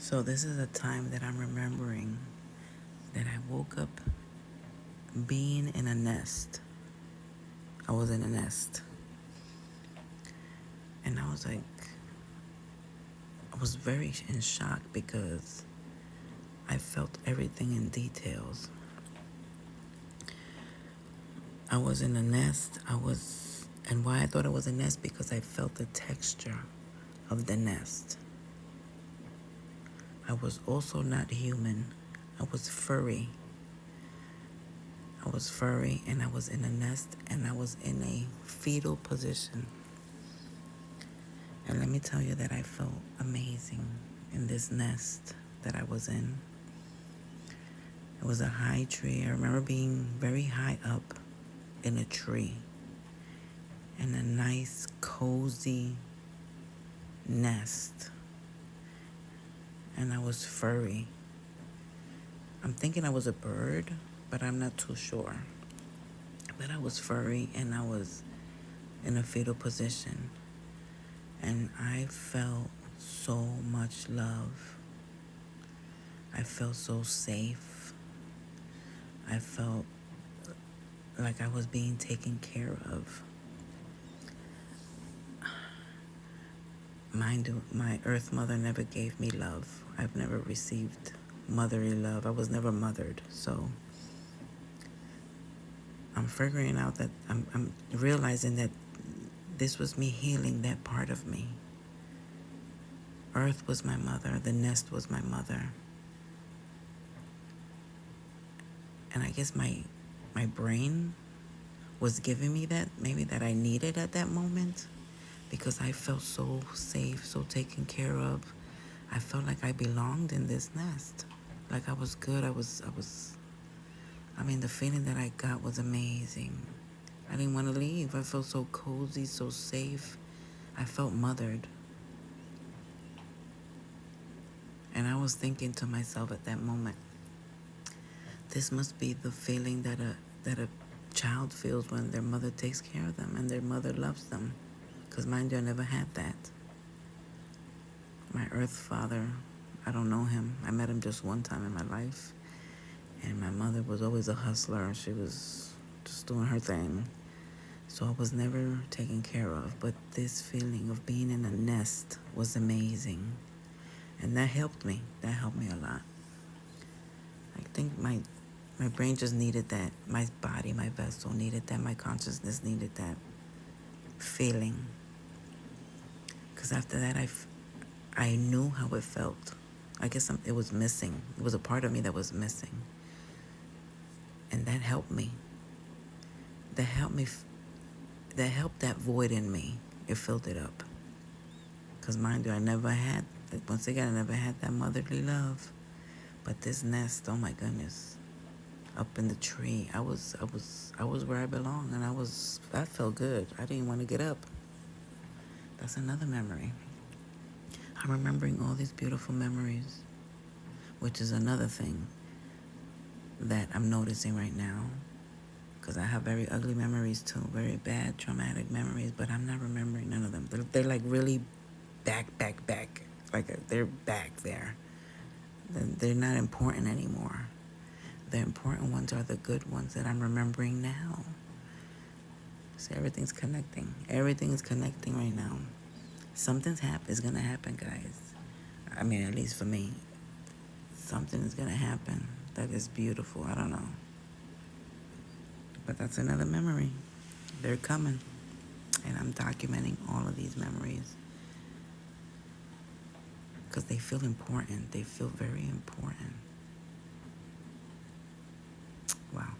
So this is a time that I'm remembering that I woke up being in a nest. I was in a nest. And I was like, I was very in shock because I felt everything in details. I was in a nest. And why I thought it was a nest, because I felt the texture of the nest. I was also not human. I was furry. I was furry and I was in a nest and I was in a fetal position. And let me tell you that I felt amazing in this nest that I was in. It was a high tree. I remember being very high up in a tree in a nice, cozy nest. And I was furry. I'm thinking I was a bird, but I'm not too sure. But I was furry and I was in a fetal position. And I felt so much love. I felt so safe. I felt like I was being taken care of. Mind you, my earth mother never gave me love. I've never received motherly love. I was never mothered. So I'm figuring out that I'm realizing that this was me healing that part of me. Earth was my mother. The nest was my mother. And I guess my brain was giving me that, maybe that I needed at that moment, because I felt so safe, so taken care of. I felt like I belonged in this nest. Like I was good. I mean, the feeling that I got was amazing. I didn't want to leave. I felt so cozy, so safe. I felt mothered. And I was thinking to myself at that moment, this must be the feeling that a child feels when their mother takes care of them and their mother loves them. Because mind you, I never had that. My earth father, I don't know him. I met him just one time in my life. And my mother was always a hustler. She was just doing her thing. So I was never taken care of. But this feeling of being in a nest was amazing. And that helped me. That helped me a lot. I think my brain just needed that. My body, my vessel needed that. My consciousness needed that feeling. Because after that, I knew how it felt. I guess it was missing. It was a part of me that was missing. And that helped me. That helped me. That helped that void in me. It filled it up. Because mind you, I never had, once again, I never had that motherly love. But this nest, oh my goodness. Up in the tree, I was where I belong, and I felt good. I didn't want to get up. That's another memory. I'm remembering all these beautiful memories, which is another thing that I'm noticing right now, because I have very ugly memories too, very bad, traumatic memories, but I'm not remembering none of them. They're like really back, like they're back there. They're not important anymore. The important ones are the good ones that I'm remembering now. So everything's connecting. Everything is connecting right now. Something's is gonna happen, guys. I mean, at least for me. Something is gonna happen that is beautiful. I don't know. But that's another memory. They're coming. And I'm documenting all of these memories. Because they feel important. They feel very important. Wow.